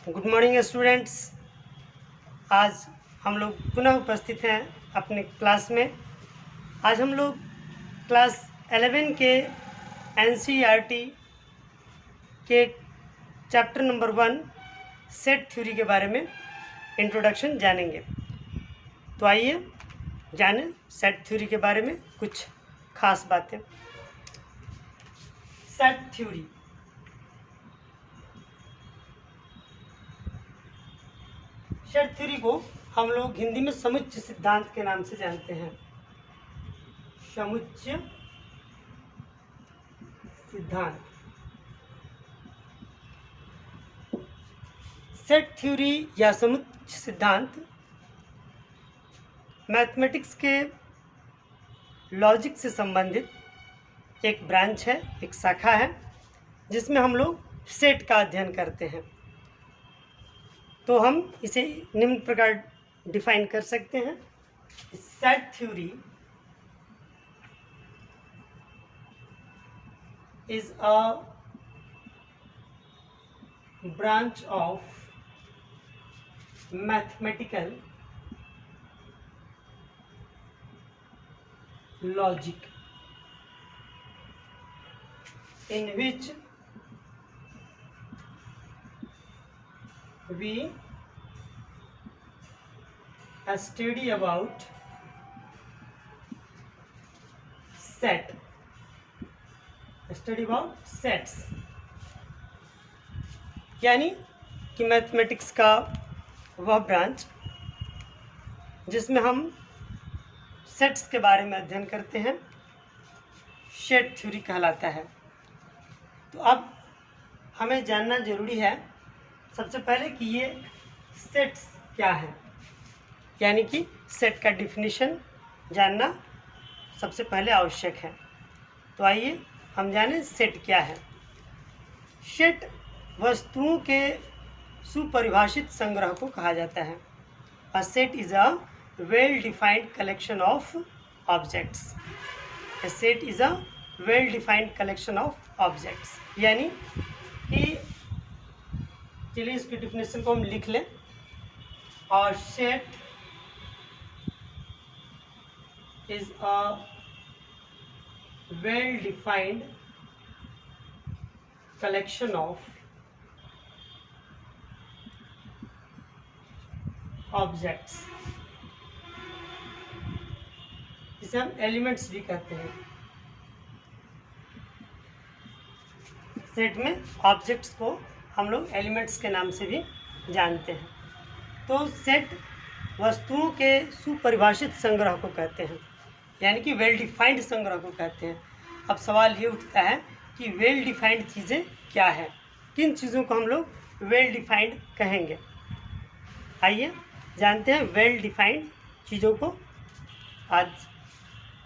Good morning students. आज हम लोग पुनः उपस्थित हैं अपने क्लास में। आज हम लोग क्लास 11 के एनसीईआरटी के चैप्टर नंबर 1 सेट थ्योरी के बारे में इंट्रोडक्शन जानेंगे। तो आइए जानें सेट थ्योरी के बारे में कुछ खास बातें। सेट थ्योरी सेट थ्योरी को हम लोग हिंदी में समुच्चय सिद्धांत के नाम से जानते हैं। समुच्चय सिद्धांत। सेट थ्योरी या समुच्चय सिद्धांत मैथमेटिक्स के लॉजिक से संबंधित एक ब्रांच है, एक शाखा है, जिसमें हम लोग सेट का अध्ययन करते हैं। तो हम इसे निम्न प्रकार डिफाइन कर सकते हैं। Set theory is a branch of mathematical logic in which we study about sets, यानी कि मैथमेटिक्स का वह ब्रांच जिसमें हम सेट्स के बारे में अध्ययन करते हैं, सेट थ्योरी कहलाता है। तो अब हमें जानना जरूरी है सबसे पहले कि ये सेट्स क्या है, यानी कि सेट का डिफिनीशन जानना सबसे पहले आवश्यक है। तो आइए हम जानें सेट क्या है। सेट वस्तुओं के सुपरिभाषित संग्रह को कहा जाता है। A set is a well-defined collection of objects. A set is a well-defined collection of objects. यानी कि चलिए इसकी डिफिनेशन को हम लिख लें। और set is a well-defined collection of objects. इसे हम एलिमेंट्स भी कहते हैं। सेट में ऑब्जेक्ट्स को हम लोग एलिमेंट्स के नाम से भी जानते हैं। तो सेट वस्तुओं के सुपरिभाषित संग्रह को कहते हैं, यानी कि वेल डिफाइंड संग्रह को कहते हैं। अब सवाल ये उठता है कि वेल डिफाइंड चीज़ें क्या है, किन चीज़ों को हम लोग वेल डिफाइंड कहेंगे। आइए जानते हैं वेल डिफाइंड चीज़ों को। आज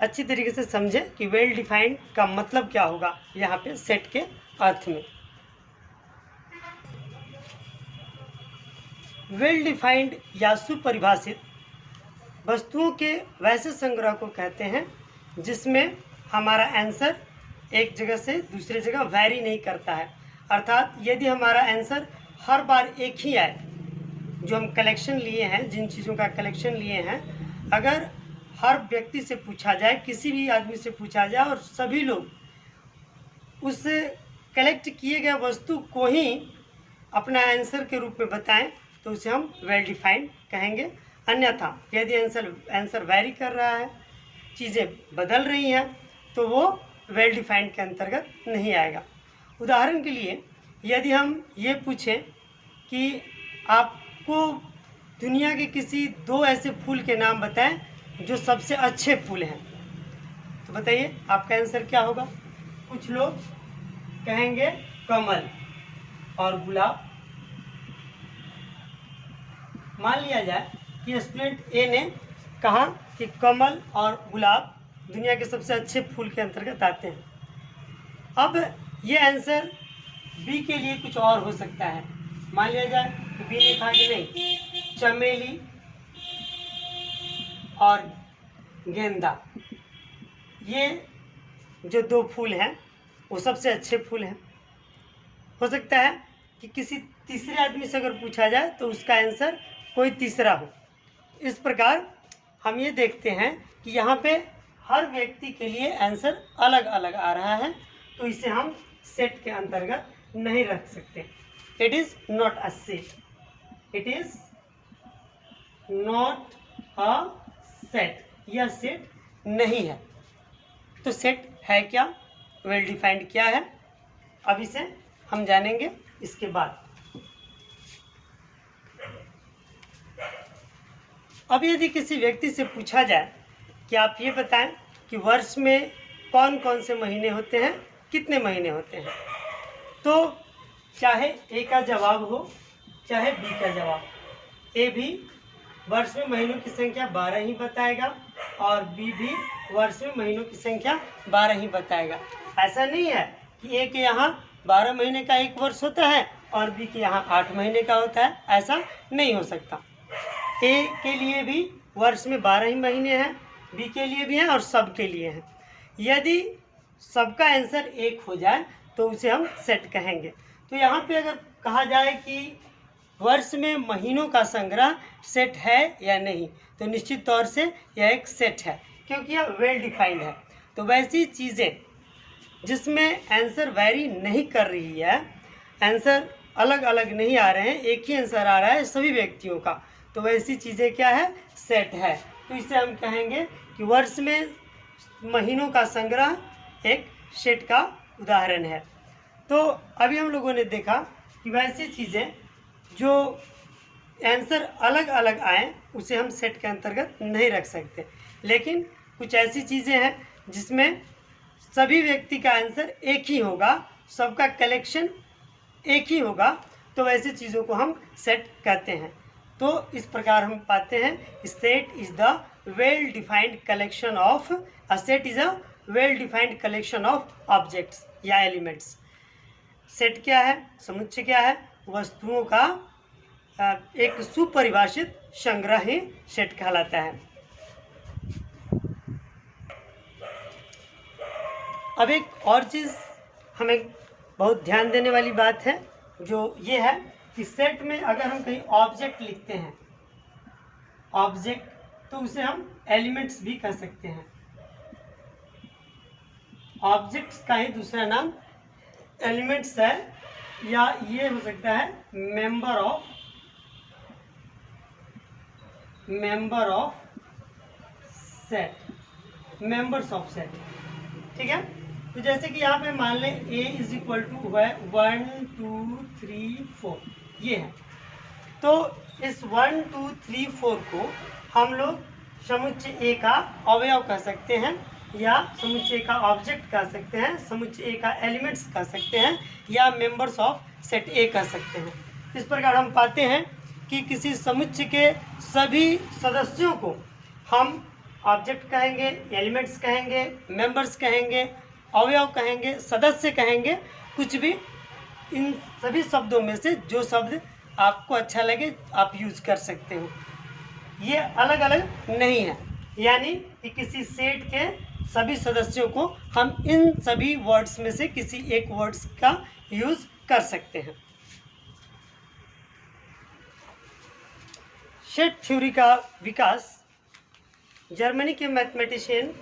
अच्छी तरीके से समझें कि वेल डिफाइंड का मतलब क्या होगा यहाँ पे सेट के अर्थ में। वेल डिफाइंड या सुपरिभाषित वस्तुओं के वैसे संग्रह को कहते हैं जिसमें हमारा आंसर एक जगह से दूसरे जगह वैरी नहीं करता है। अर्थात यदि हमारा आंसर हर बार एक ही आए, जो हम कलेक्शन लिए हैं, जिन चीज़ों का कलेक्शन लिए हैं, अगर हर व्यक्ति से पूछा जाए, किसी भी आदमी से पूछा जाए और सभी लोग उस कलेक्ट किए गए वस्तु को ही अपना आंसर के रूप में बताएं, तो उसे हम वेल डिफाइंड कहेंगे। अन्यथा यदि आंसर वैरी कर रहा है, चीज़ें बदल रही हैं, तो वो वेल डिफाइंड के अंतर्गत नहीं आएगा। उदाहरण के लिए यदि हम ये पूछें कि आपको दुनिया के किसी 2 ऐसे फूल के नाम बताएं जो सबसे अच्छे फूल हैं, तो बताइए आपका आंसर क्या होगा। कुछ लोग कहेंगे कमल और गुलाब। मान लिया जाए कि स्टूडेंट ए ने कहा कि कमल और गुलाब दुनिया के सबसे अच्छे फूल के अंतर्गत आते हैं। अब ये आंसर बी के लिए कुछ और हो सकता है। मान लिया जाए कि बी ने कहा कि नहीं, चमेली और गेंदा, ये जो 2 फूल हैं वो सबसे अच्छे फूल हैं। हो सकता है कि किसी तीसरे आदमी से अगर पूछा जाए तो उसका आंसर कोई तीसरा हो। इस प्रकार हम ये देखते हैं कि यहाँ पे हर व्यक्ति के लिए आंसर अलग अलग आ रहा है, तो इसे हम सेट के अंतर्गत नहीं रख सकते। It is not a set, it is not a set, यह सेट नहीं है। तो सेट है क्या, वेल डिफाइंड क्या है, अब इसे हम जानेंगे इसके बाद। अब यदि किसी व्यक्ति से पूछा जाए कि आप ये बताएं कि वर्ष में कौन कौन से महीने होते हैं, कितने महीने होते हैं, तो चाहे ए का जवाब हो चाहे बी का जवाब, ए भी वर्ष में महीनों की संख्या 12 ही बताएगा और बी भी वर्ष में महीनों की संख्या 12 ही बताएगा। ऐसा नहीं है कि ए के यहाँ 12 महीने का एक वर्ष होता है और बी के यहाँ 8 महीने का होता है, ऐसा नहीं हो सकता। ए के लिए भी वर्ष में 12 ही महीने हैं, बी के लिए भी हैं और सब के लिए हैं। यदि सबका आंसर एक हो जाए तो उसे हम सेट कहेंगे। तो यहाँ पे अगर कहा जाए कि वर्ष में महीनों का संग्रह सेट है या नहीं, तो निश्चित तौर से यह एक सेट है, क्योंकि यह वेल डिफाइंड है। तो वैसी चीज़ें जिसमें आंसर वैरी नहीं कर रही है, आंसर अलग अलग नहीं आ रहे हैं, एक ही आंसर आ रहा है सभी व्यक्तियों का, तो वैसी चीज़ें क्या है, सेट है। तो इसे हम कहेंगे कि वर्ष में महीनों का संग्रह एक सेट का उदाहरण है। तो अभी हम लोगों ने देखा कि वैसी चीज़ें जो आंसर अलग अलग आए उसे हम सेट के अंतर्गत नहीं रख सकते, लेकिन कुछ ऐसी चीज़ें हैं जिसमें सभी व्यक्ति का आंसर एक ही होगा, सबका कलेक्शन एक ही होगा, तो वैसी चीज़ों को हम सेट कहते हैं। तो इस प्रकार हम पाते हैं set is the well defined collection of, a set is a well defined collection of objects या एलिमेंट्स। सेट क्या है, समुच्चय क्या है, वस्तुओं का एक सुपरिभाषित संग्रह ही सेट कहलाता है। अब एक और चीज़ हमें बहुत ध्यान देने वाली बात है, जो ये है कि सेट में अगर हम कहीं ऑब्जेक्ट लिखते हैं, ऑब्जेक्ट, तो उसे हम एलिमेंट्स भी कह सकते हैं। ऑब्जेक्ट्स का ही दूसरा नाम एलिमेंट्स है, या ये हो सकता है member of set, members of set. ठीक है, तो जैसे कि यहाँ पे मान लें a इज इक्वल टू हुआ है 1 2 3 4, ये है। तो इस 1 2 3 4 को हम लोग समुच्चय ए का अवयव कह सकते हैं, या समुच्चय का ऑब्जेक्ट कह सकते हैं, समुच्चय ए का एलिमेंट्स कह सकते हैं, या मेंबर्स ऑफ सेट ए कह सकते हैं। इस प्रकार हम पाते हैं कि किसी समुच्चय के सभी सदस्यों को हम ऑब्जेक्ट कहेंगे, एलिमेंट्स कहेंगे, मेंबर्स कहेंगे, अवयव कहेंगे, सदस्य कहेंगे, कुछ भी। इन सभी शब्दों में से जो शब्द आपको अच्छा लगे आप यूज कर सकते हो, ये अलग अलग नहीं है। यानी कि किसी सेट के सभी सदस्यों को हम इन सभी वर्ड्स में से किसी एक वर्ड्स का यूज कर सकते हैं। सेट थ्योरी का विकास जर्मनी के मैथमेटिशियन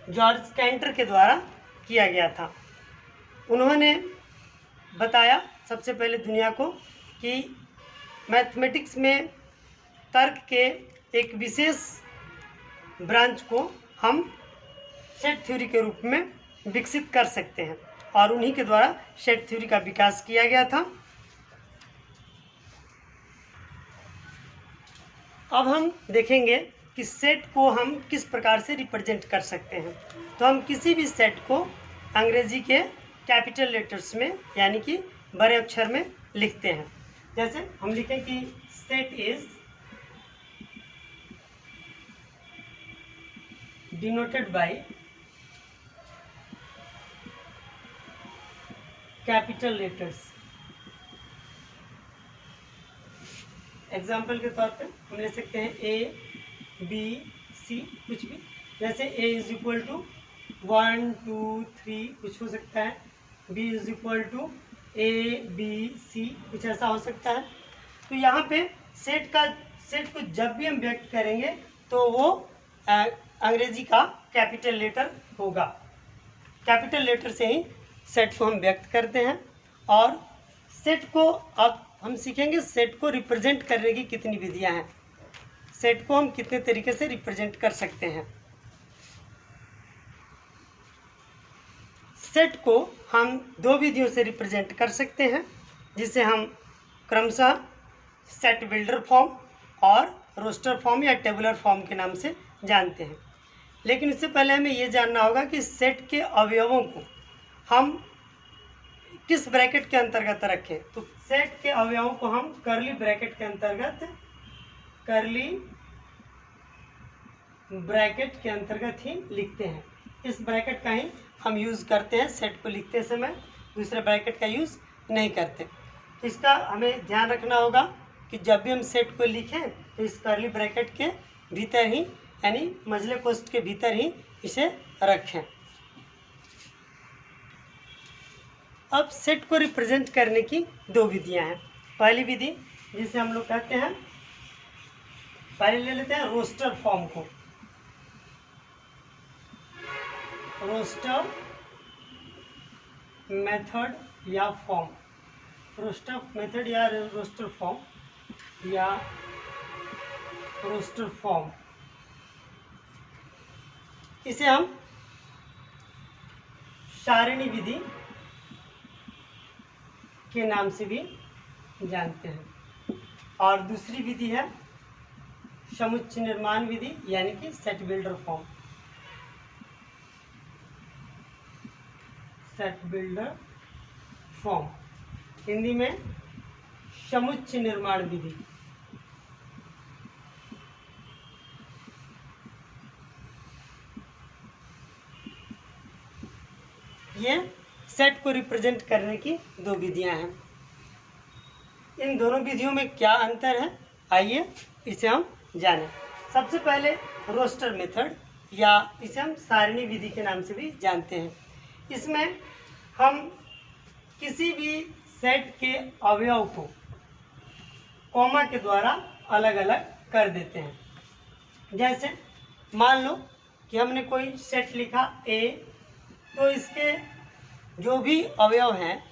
जॉर्ज कैंटर के द्वारा किया गया था। उन्होंने बताया सबसे पहले दुनिया को कि मैथमेटिक्स में तर्क के एक विशेष ब्रांच को हम सेट थ्योरी के रूप में विकसित कर सकते हैं, और उन्हीं के द्वारा सेट थ्योरी का विकास किया गया था। अब हम देखेंगे कि सेट को हम किस प्रकार से रिप्रेजेंट कर सकते हैं। तो हम किसी भी सेट को अंग्रेजी के कैपिटल लेटर्स में, यानी कि बड़े अक्षर में लिखते हैं। जैसे हम लिखें कि set is denoted by capital letters. Example के तौर पे हम ले सकते हैं ए बी सी, कुछ भी। जैसे ए इज इक्वल टू 1 2 3 कुछ हो सकता है, B is equal to ABC कुछ ऐसा हो सकता है। तो यहाँ पे सेट को जब भी हम व्यक्त करेंगे तो वो अंग्रेजी का कैपिटल लेटर होगा। कैपिटल लेटर से ही सेट को हम व्यक्त करते हैं। और सेट को अब हम सीखेंगे सेट को रिप्रेजेंट करने की कितनी विधियां हैं, सेट को हम कितने तरीके से रिप्रेजेंट कर सकते हैं। सेट को हम दो विधियों से रिप्रेजेंट कर सकते हैं, जिसे हम क्रमशः सेट बिल्डर फॉर्म और रोस्टर फॉर्म या टेबुलर फॉर्म के नाम से जानते हैं। लेकिन इससे पहले हमें ये जानना होगा कि सेट के अवयवों को हम किस ब्रैकेट के अंतर्गत रखें। तो सेट के अवयवों को हम कर्ली ब्रैकेट के अंतर्गत ही लिखते हैं। इस ब्रैकेट का ही हम यूज़ करते हैं, सेट को लिखते समय दूसरे ब्रैकेट का यूज़ नहीं करते। इसका हमें ध्यान रखना होगा कि जब भी हम सेट को लिखें तो इस कर्ली ब्रैकेट के भीतर ही, यानी मझले कोष्ठ के भीतर ही इसे रखें। अब सेट को रिप्रेजेंट करने की दो विधियां हैं। पहली विधि जिसे हम लोग कहते हैं, पहले ले लेते हैं रोस्टर फॉर्म को। रोस्टर मेथड या फॉर्म, रोस्टर मेथड या रोस्टर फॉर्म या रोस्टर फॉर्म, इसे हम सारणी विधि के नाम से भी जानते हैं। और दूसरी विधि है समुच्चय निर्माण विधि, यानी कि set builder form, set builder form, Hindi में समुच्चय निर्माण विधि। ये सेट को रिप्रेजेंट करने की दो विधियां हैं। इन दोनों विधियों में क्या अंतर है, आइए इसे हम जानें। सबसे पहले रोस्टर मेथड, या इसे हम सारणी विधि के नाम से भी जानते हैं। इसमें हम किसी भी सेट के अवयव को कॉमा के द्वारा अलग अलग कर देते हैं। जैसे मान लो कि हमने कोई सेट लिखा A, तो इसके जो भी अवयव हैं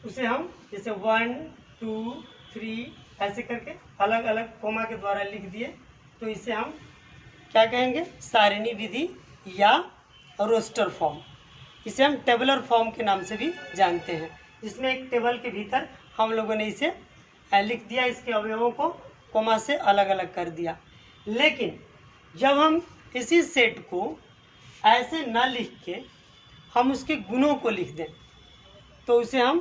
उसे हम जैसे 1 2 3 ऐसे करके अलग अलग कोमा के द्वारा लिख दिए, तो इसे हम क्या कहेंगे, सारणी विधि या रोस्टर फॉर्म। इसे हम टेबुलर फॉर्म के नाम से भी जानते हैं, जिसमें एक टेबल के भीतर हम लोगों ने इसे लिख दिया, इसके अवयवों को कोमा से अलग अलग कर दिया। लेकिन जब हम इसी सेट को ऐसे न लिख के हम उसके गुणों को लिख दें, तो उसे हम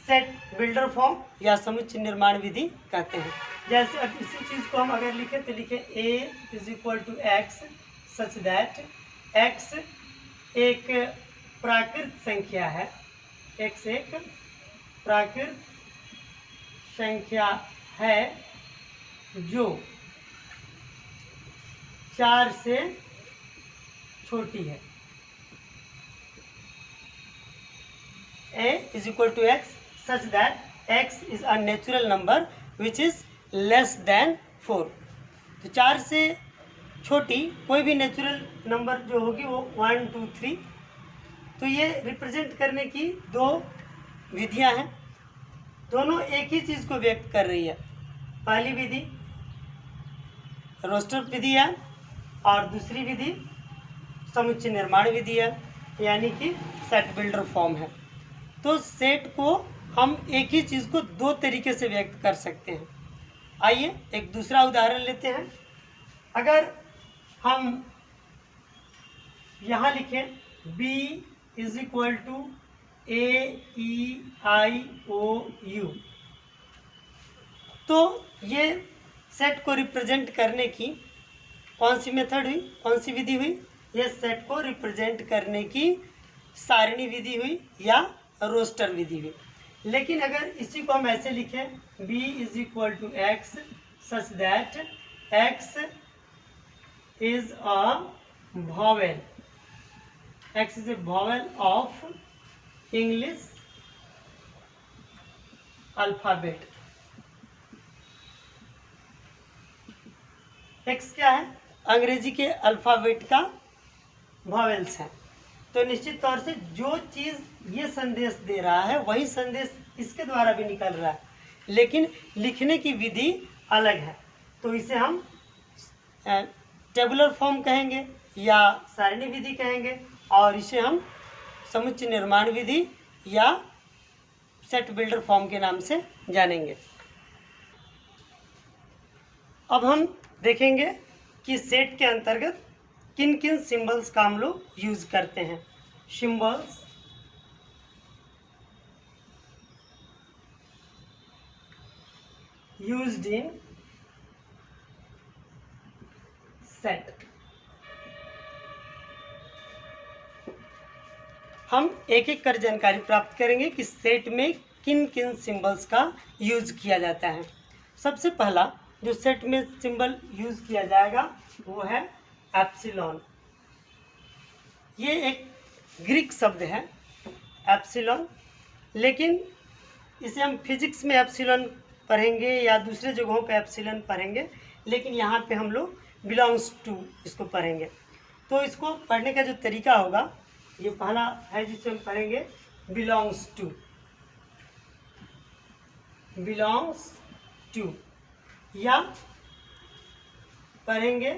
सेट बिल्डर फॉर्म या समुच्चय निर्माण विधि कहते हैं। जैसे अब इसी चीज़ को हम अगर लिखें तो लिखें A = x such that x एक प्राकृत संख्या है, x एक प्राकृत संख्या है जो 4 से छोटी है। A = x such that x is a natural number which is less than 4। तो 4 से छोटी कोई भी नेचुरल नंबर जो होगी वो 1 2 3। तो ये रिप्रेजेंट करने की दो विधियां हैं, दोनों एक ही चीज़ को व्यक्त कर रही है। पहली विधि रोस्टर विधि है और दूसरी विधि समुच्चय निर्माण विधि है, यानी कि सेट बिल्डर फॉर्म है। तो सेट को हम एक ही चीज़ को दो तरीके से व्यक्त कर सकते हैं। आइए एक दूसरा उदाहरण लेते हैं। अगर हम यहाँ लिखें B = AEIOU, तो ये सेट को रिप्रेजेंट करने की कौन सी मेथड हुई, कौन सी विधि हुई? ये सेट को रिप्रेजेंट करने की सारणी विधि हुई या रोस्टर विधि हुई। लेकिन अगर इसी को हम ऐसे लिखें B = x such that x is a vowel, x is a vowel of English alphabet. X क्या है? अंग्रेजी के अल्फाबेट का वॉवेल्स है। तो निश्चित तौर से जो चीज़ ये संदेश दे रहा है वही संदेश इसके द्वारा भी निकल रहा है, लेकिन लिखने की विधि अलग है। तो इसे हम टेबुलर फॉर्म कहेंगे या सारणी विधि कहेंगे, और इसे हम समुच्चय निर्माण विधि या सेट बिल्डर फॉर्म के नाम से जानेंगे। अब हम देखेंगे कि सेट के अंतर्गत किन किन सिंबल्स का हम लोग यूज करते हैं। Symbols used in set. हम एक एक कर जानकारी प्राप्त करेंगे कि सेट में किन किन सिंबल्स का यूज किया जाता है। सबसे पहला जो सेट में सिंबल यूज किया जाएगा वो है एप्सिलॉन। ये एक ग्रीक शब्द है एप्सिलॉन, लेकिन इसे हम फिजिक्स में एप्सिलॉन पढ़ेंगे या दूसरे जगहों पे एप्सिलॉन पढ़ेंगे, लेकिन यहाँ पे हम लोग बिलोंग्स टू इसको पढ़ेंगे। तो इसको पढ़ने का जो तरीका होगा, ये पहला है जिसे हम पढ़ेंगे बिलोंग्स टू। बिलोंग्स टू या पढ़ेंगे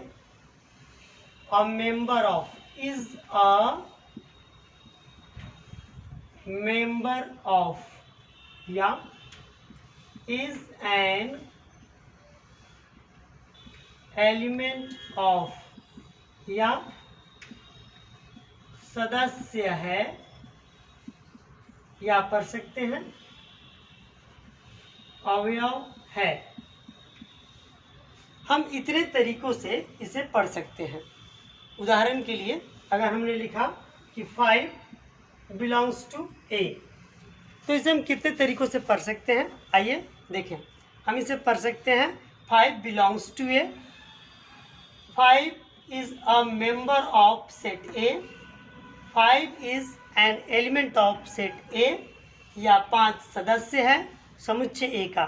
अ member of, is a member of, या इज एन एलिमेंट ऑफ, या सदस्य है, या पढ़ सकते हैं अवयव है। हम इतने तरीकों से इसे पढ़ सकते हैं। उदाहरण के लिए अगर हमने लिखा कि 5 बिलोंग्स टू ए, तो इसे हम कितने तरीकों से पढ़ सकते हैं, आइए देखें। हम इसे पढ़ सकते हैं 5 belongs to A, 5 is a member of set A, 5 is an element of set A, या 5 सदस्य है समुच्चय ए का,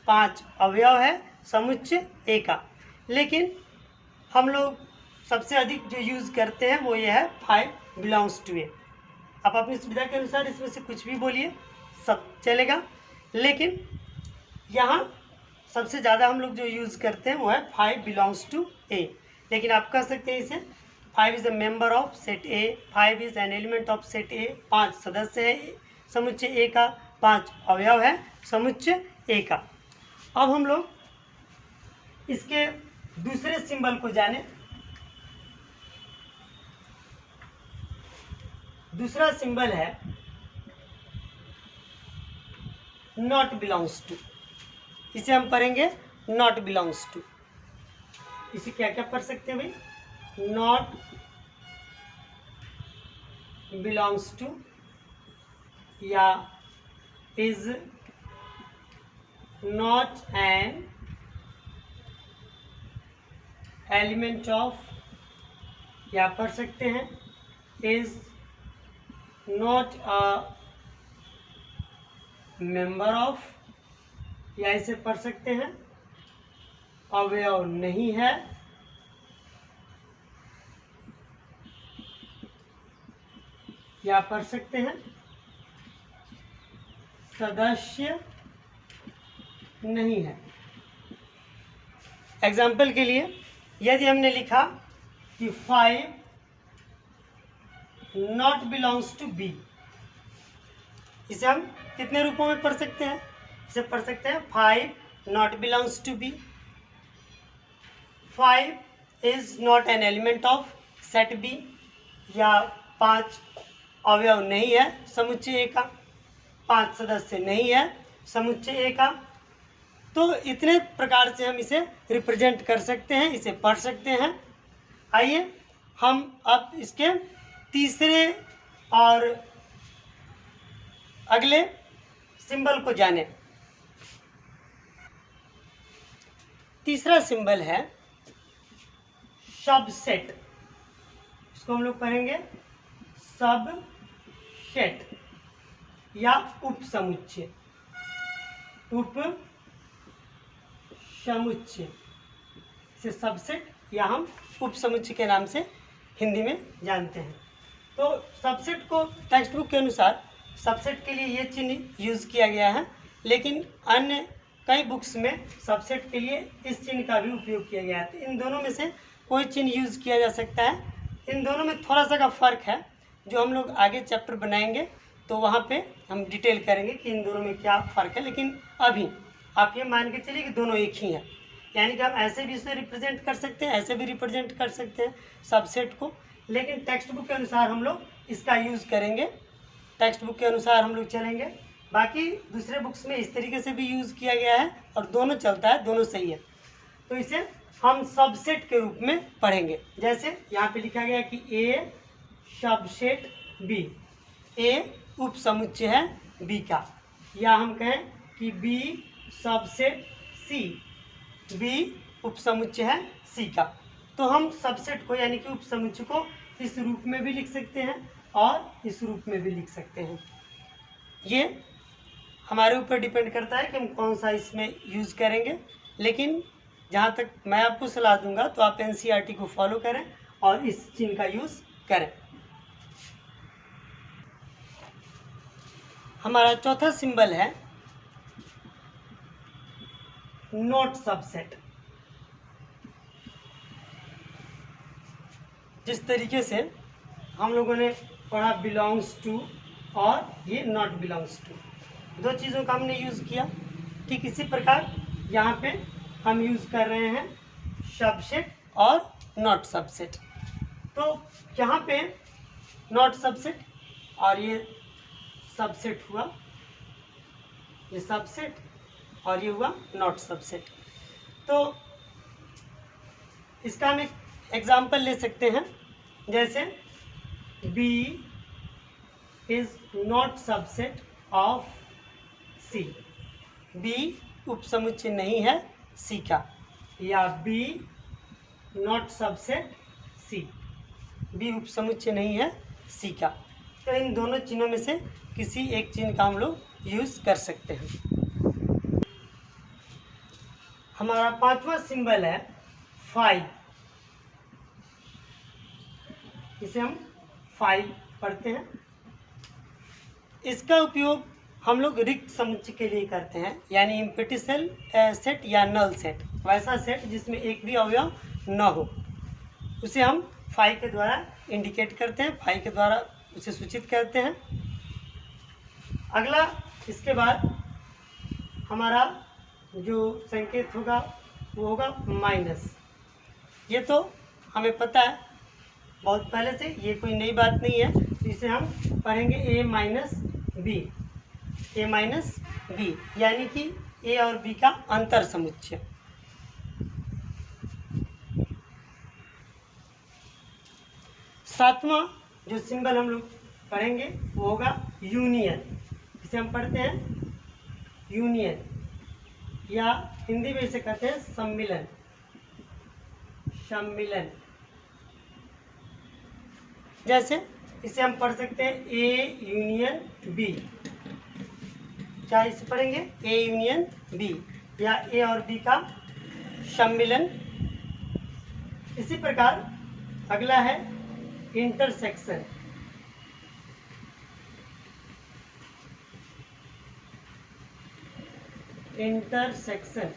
5 अवयव है समुच्चय ए का। लेकिन हम लोग सबसे अधिक जो यूज़ करते हैं वो ये है 5 बिलोंग्स टू ए। आप अपनी सुविधा के अनुसार इसमें से कुछ भी बोलिए, सब चलेगा, लेकिन यहाँ सबसे ज़्यादा हम लोग जो यूज़ करते हैं वो है 5 बिलोंग्स टू ए। लेकिन आप कह सकते हैं इसे 5 is a member of set A, 5 is an element of set A, 5 सदस्य है समुच्चय ए का, 5 अवयव है समुच्चय ए का। अब हम लोग इसके दूसरे सिंबल को जाने। दूसरा सिंबल है नॉट बिलोंग्स टू। इसे हम पढ़ेंगे नॉट बिलोंग्स टू। इसे क्या क्या पढ़ सकते हैं भाई? नॉट बिलोंग्स टू, या is not an element of, या पढ़ सकते हैं is not a member of, या इसे पढ़ सकते हैं अवयव नहीं है, या पढ़ सकते हैं सदस्य नहीं है। एग्जाम्पल के लिए यदि हमने लिखा कि 5 नॉट बिलोंग्स टू बी, इसे हम कितने रूपों में पढ़ सकते हैं? इसे पढ़ सकते हैं 5 not belongs to B, 5 is not an element of set B, या 5 अवयव नहीं है समुच्चय ए का, 5 सदस्य नहीं है समुच्चय ए का। तो इतने प्रकार से हम इसे रिप्रेजेंट कर सकते हैं, इसे पढ़ सकते हैं। आइए हम अब इसके तीसरे और अगले सिंबल को जानें। तीसरा सिंबल है सबसेट। इसको हम लोग पढ़ेंगे सबसेट या उपसमुच्चय। उप समुच्चय से सबसेट, या हम उप समुच्चय के नाम से हिंदी में जानते हैं। तो सबसेट को टेक्स्ट बुक के अनुसार सबसेट के लिए ये चिन्ह यूज़ किया गया है, लेकिन अन्य कई बुक्स में सबसेट के लिए इस चिन्ह का भी उपयोग किया गया है। तो इन दोनों में से कोई चिन्ह यूज़ किया जा सकता है। इन दोनों में थोड़ा सा का फ़र्क है, जो हम लोग आगे चैप्टर बनाएंगे तो वहाँ पे हम डिटेल करेंगे कि इन दोनों में क्या फ़र्क है। लेकिन अभी आप ये मान के चलिए कि दोनों एक ही हैं, यानी कि हम ऐसे भी इसे रिप्रेजेंट कर सकते हैं, ऐसे भी रिप्रेजेंट कर सकते हैं सबसेट को, लेकिन टेक्स्ट बुक के अनुसार हम लोग इसका यूज़ करेंगे, टेक्स्ट बुक के अनुसार हम लोग चलेंगे। बाकी दूसरे बुक्स में इस तरीके से भी यूज़ किया गया है और दोनों चलता है, दोनों सही है। तो इसे हम सबसेट के रूप में पढ़ेंगे। जैसे यहाँ पे लिखा गया कि ए सबसेट बी, ए उप समुच्चय है बी का, या हम कहें कि बी सबसेट सी, बी उप समुच्चय है सी का। तो हम सबसेट को यानी कि उप समुच्चय को इस रूप में भी लिख सकते हैं और इस रूप में भी लिख सकते हैं। ये हमारे ऊपर डिपेंड करता है कि हम कौन सा इसमें यूज़ करेंगे, लेकिन जहाँ तक मैं आपको सलाह दूंगा तो आप एनसीईआरटी को फॉलो करें और इस चिन्ह का यूज़ करें। हमारा चौथा सिंबल है नॉट सबसेट। जिस तरीके से हम लोगों ने पढ़ा बिलोंग्स टू और ये नॉट बिलोंग्स टू, दो चीज़ों का हमने यूज़ किया, ठीक इसी प्रकार यहाँ पे हम यूज़ कर रहे हैं सबसेट और नॉट सबसेट। तो यहाँ पे नॉट सबसेट और ये सबसेट हुआ, ये सबसेट और ये हुआ नॉट सबसेट। तो इसका हम एक एग्जाम्पल ले सकते हैं, जैसे B is not subset of C, B उप समुच्चय नहीं है C का, या B not subset C, B उप समुच्चय नहीं है C का। तो इन दोनों चिन्हों में से किसी एक चिन्ह का हम लोग यूज़ कर सकते हैं। हमारा पांचवा सिंबल है 5, इसे हम 5 पढ़ते हैं। इसका उपयोग हम लोग रिक्त समुच्चय के लिए करते हैं, यानी एम्प्टी सेट या नल सेट, वैसा सेट जिसमें एक भी अवयव न हो, उसे हम 5 के द्वारा इंडिकेट करते हैं, 5 के द्वारा उसे सूचित करते हैं। अगला इसके बाद हमारा जो संकेत होगा वो होगा माइनस। ये तो हमें पता है बहुत पहले से, ये कोई नई बात नहीं है। तो इसे हम पढ़ेंगे ए माइनस बी, ए माइनस बी, यानी कि ए और बी का अंतर समुच्चय। सातवां जो सिंबल हम लोग पढ़ेंगे वो होगा यूनियन, इसे हम पढ़ते हैं यूनियन, या हिंदी में इसे कहते हैं सम्मिलन, सम्मिलन। जैसे इसे हम पढ़ सकते हैं ए यूनियन बी, क्या इसे पढ़ेंगे ए यूनियन बी, या ए और बी का सम्मिलन। इसी प्रकार अगला है इंटरसेक्शन, इंटरसेक्शन,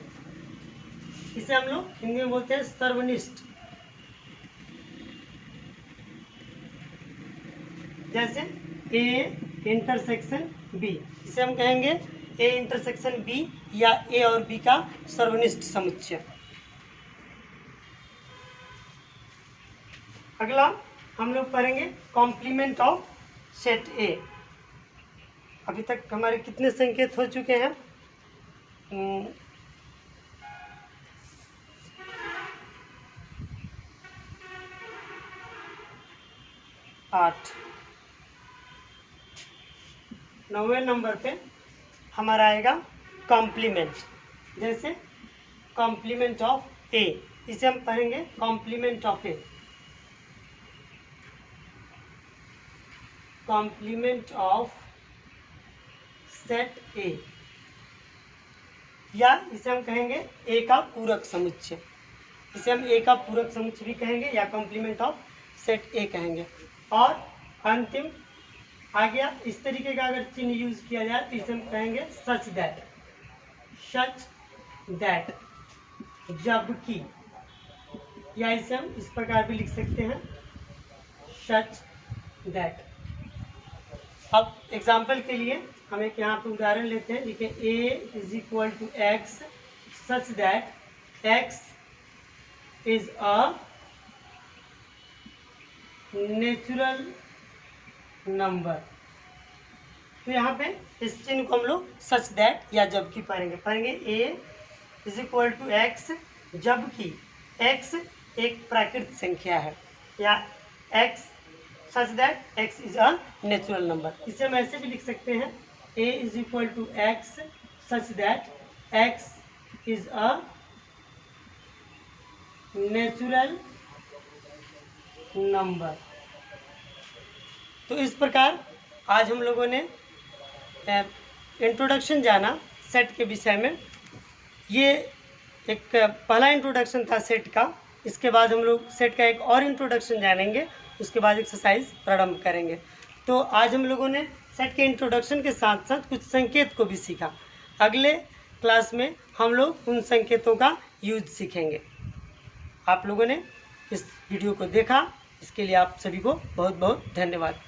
इसे हम लोग हिंदी में बोलते हैं सर्वनिष्ठ। जैसे ए इंटरसेक्शन बी, इसे हम कहेंगे ए इंटरसेक्शन बी, या ए और बी का सर्वनिष्ठ समुच्चय। अगला हम लोग पढ़ेंगे कॉम्प्लीमेंट ऑफ सेट ए। अभी तक हमारे कितने संकेत हो चुके हैं? 8। 9वें नंबर पे हमारा आएगा कॉम्प्लीमेंट। जैसे कॉम्प्लीमेंट ऑफ ए, इसे हम पढ़ेंगे complement of A, complement of set A. या इसे हम कहेंगे ए का पूरक समुच्चय, इसे हम ए का पूरक समुच्चय भी कहेंगे या कॉम्प्लीमेंट ऑफ सेट ए कहेंगे। और अंतिम आ गया इस तरीके का अगर चिन्ह यूज किया जाए तो इसे हम कहेंगे सच दैट, जबकि, या इसे हम इस प्रकार भी लिख सकते हैं सच दैट। अब एग्जाम्पल के लिए हम एक यहाँ पे उदाहरण लेते हैं, लिखे a is equal to x such that x is a natural number. तो यहाँ पे इस चिन्ह को हम लोग सच दैट या जबकि पढ़ेंगे a is equal to x, जबकि x एक प्राकृतिक संख्या है, या x such that x is a natural number. इसे हम ऐसे भी लिख सकते हैं a is equal to x such that x is a natural number. तो इस प्रकार आज हम लोगों ने इंट्रोडक्शन जाना सेट के विषय में। ये एक पहला इंट्रोडक्शन था सेट का। इसके बाद हम लोग सेट का एक और इंट्रोडक्शन जानेंगे, उसके बाद एक्सरसाइज प्रारंभ करेंगे। तो आज हम लोगों ने सेट के इंट्रोडक्शन के साथ साथ कुछ संकेत को भी सीखा। अगले क्लास में हम लोग उन संकेतों का यूज सीखेंगे। आप लोगों ने इस वीडियो को देखा, इसके लिए आप सभी को बहुत बहुत धन्यवाद।